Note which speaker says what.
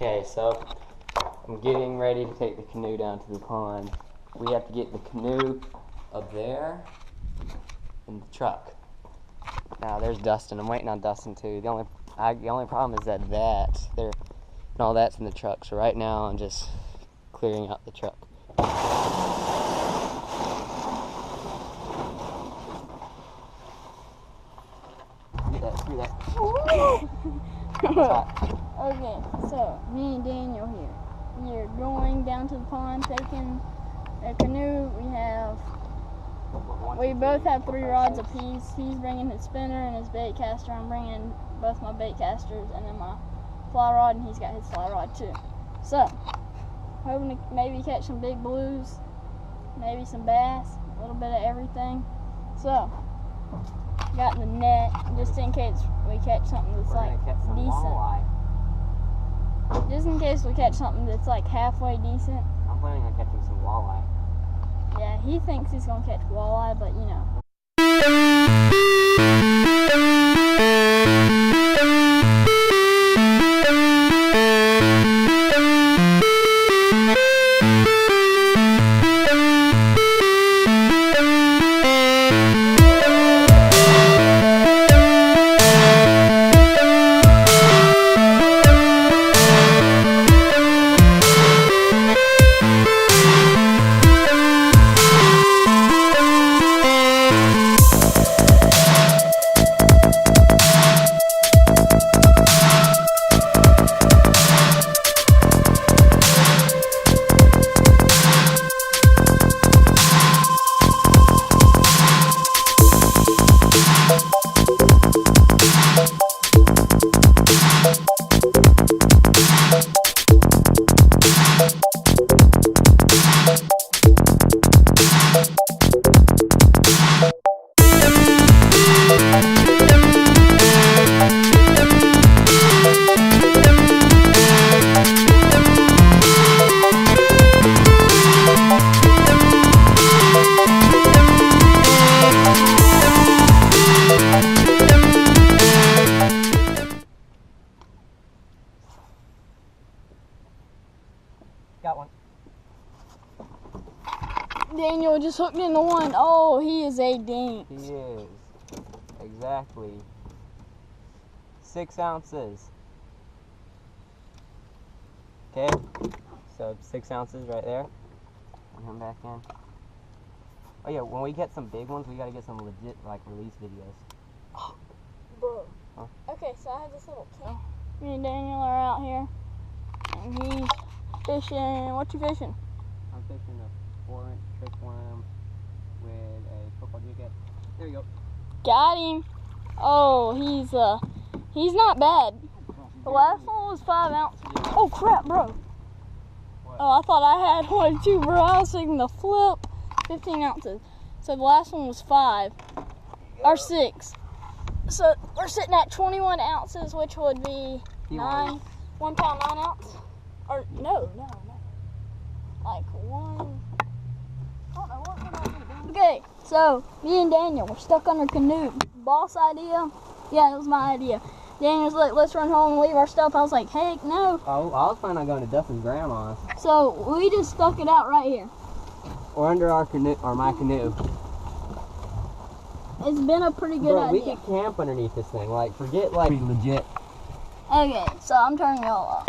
Speaker 1: Okay, so I'm getting ready to take the canoe down to the pond. We have to get the canoe up there in the truck. Now there's Dustin. I'm waiting on Dustin too. The only problem is that all that's in the truck. So right now I'm just clearing out the truck. Screw that.
Speaker 2: Okay, so me and Daniel here. We are going down to the pond, taking a canoe. We both have 3 rods apiece. He's bringing his spinner and his bait caster. I'm bringing both my bait casters and then my fly rod, and he's got his fly rod too. So, hoping to maybe catch some big blues, maybe some bass, a little bit of everything. So, got the net just in case we catch something that's like decent. Just in case we catch something that's like halfway decent.
Speaker 1: I'm planning on catching some walleye.
Speaker 2: Yeah, he thinks he's gonna catch walleye, but you know.
Speaker 1: Got one.
Speaker 2: Daniel just hooked into one. Oh, he is a dink.
Speaker 1: He is. Exactly. 6 ounces. Okay. So 6 ounces right there. And him back in. Oh yeah, when we get some big ones, we gotta get some legit like release videos.
Speaker 2: Bro.
Speaker 1: Huh?
Speaker 2: Okay, so I have this little camp. Me and Daniel are out here. And he's fishing. What you fishing?
Speaker 1: I'm fishing a 4-inch trick worm with a football jig. There you go.
Speaker 2: Got him. Oh, he's not bad. The last one was 5 ounces. Oh crap, bro.
Speaker 1: What?
Speaker 2: Oh, I thought I had one too, bro. I was thinking the flip. 15 ounces. So the last one was 5 or 6. So we're sitting at 21 ounces, which would be 1 pound 9 ounce. Or no. Like one. I don't know what would I do. Okay, so me and Daniel were stuck on our canoe. Boss idea? Yeah, it was my idea. Daniel's like, let's run home and leave our stuff. I was like, heck no.
Speaker 1: Oh, I was planning on going to Dustin's grandma's.
Speaker 2: So we just stuck it out right here.
Speaker 1: Or under our canoe, or my canoe.
Speaker 2: It's been a pretty good idea.
Speaker 1: We could camp underneath this thing. Like, forget like legit.
Speaker 2: Okay, so I'm turning y'all off.